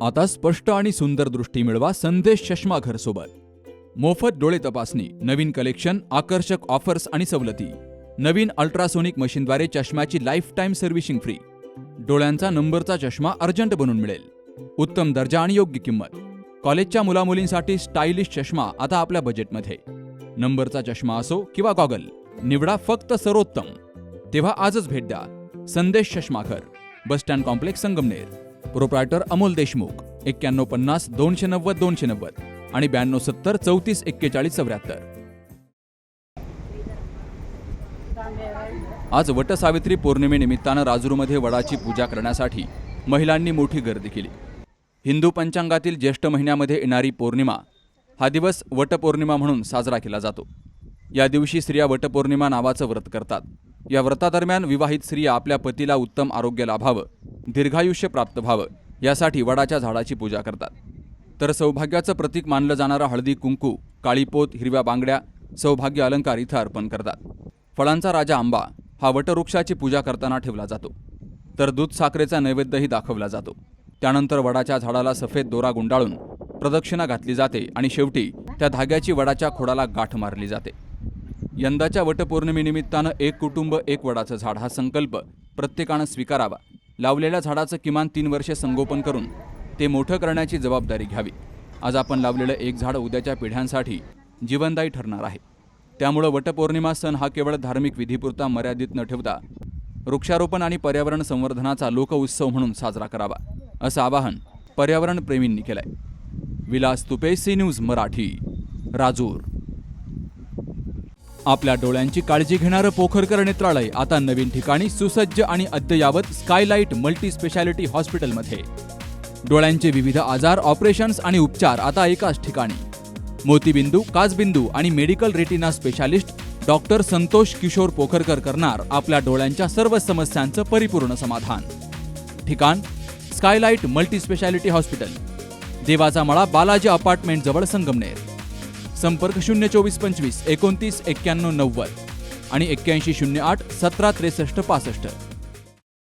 आता स्पष्ट आणि सुंदर दृष्टी मिळवा संदेश चष्माघर सोबत. मोफत डोळे तपासणी, नवीन कलेक्शन, आकर्षक ऑफर्स आणि सवलती. नवीन अल्ट्रासोनिक मशीनद्वारे चष्म्याची लाईफ टाईम सर्व्हिसिंग फ्री. डोळ्यांचा नंबरचा चष्मा अर्जंट बनून मिळेल. उत्तम दर्जा आणि योग्य किंमत. कॉलेजच्या मुलामुलींसाठी स्टायलिश चष्मा आता आपल्या बजेटमध्ये. नंबरचा चष्मा असो किंवा गॉगल, निवडा फक्त सर्वोत्तम. तेव्हा आजच भेट द्या संदेश चष्माघर, bus stand complex, Sangamner. Proprietor Amol Deshmukh. 9150 290 290 आणि 9270 34 41 74. आज वटसावित्री पौर्णिमेनिमित्तानं राजूरमध्ये वडाची पूजा करण्यासाठी महिलांनी मोठी गर्दी केली. हिंदू पंचांगातील ज्येष्ठ महिन्यामध्ये येणारी पौर्णिमा हा दिवस वटपौर्णिमा म्हणून साजरा केला जातो. या दिवशी स्त्रिया वटपौर्णिमा नावाचं व्रत करतात. या व्रतादरम्यान विवाहित स्त्रिया आपल्या पतीला उत्तम आरोग्य लाभावं, दीर्घायुष्य प्राप्त व्हावं यासाठी वडाच्या झाडाची पूजा करतात. तर सौभाग्याचं प्रतीक मानलं जाणारं हळदी कुंकू, काळीपोत, हिरव्या बांगड्या, सौभाग्य अलंकार इथं अर्पण करतात. फळांचा राजा आंबा हा वटवृक्षाची पूजा करताना ठेवला जातो. तर दूध साखरेचा नैवेद्यही दाखवला जातो. त्यानंतर वडाच्या झाडाला सफेद दोरा गुंडाळून प्रदक्षिणा घातली जाते आणि शेवटी त्या धाग्याची वडाच्या खोडाला गाठ मारली जाते. यंदाच्या वटपौर्णिमेनिमित्तानं एक कुटुंब एक वडाचं झाड हा संकल्प प्रत्येकानं स्वीकारावा. लावलेल्या झाडाचं किमान 3 वर्षे संगोपन करून ते मोठं करण्याची जबाबदारी घ्यावी. आज आपण लावलेलं एक झाड उद्याच्या पिढ्यांसाठी जीवनदायी ठरणार आहे. त्यामुळं वटपौर्णिमा सण हा केवळ धार्मिक विधीपुरता मर्यादित न ठेवता वृक्षारोपण आणि पर्यावरण संवर्धनाचा लोकउत्सव म्हणून साजरा करावा, असं आवाहन पर्यावरण प्रेमींनी केलंय. Vilas Tupe, C News Marathi, Rajur. आपल्या डोळ्यांची काळजी घेणारं पोखरकर नेत्रालय आता नवीन ठिकाणी सुसज्ज आणि अद्ययावत स्कायलाइट मल्टी स्पेशालिटी हॉस्पिटलमध्ये. डोळ्यांचे विविध आजार, ऑपरेशन्स आणि उपचार आता एकाच ठिकाणी. मोतीबिंदू, काचबिंदू आणि medical retina specialist doctor Santosh Kishor Pokharkar करणार आपल्या डोळ्यांच्या सर्व समस्यांचं परिपूर्ण समाधान. ठिकाण स्कायलाइट मल्टी स्पेशालिटी हॉस्पिटल, देवाचा मळा, बालाजी अपार्टमेंट जवळ, संगमनेर. संपर्क 02425 29 91 90 आणि 8108 17 63 65.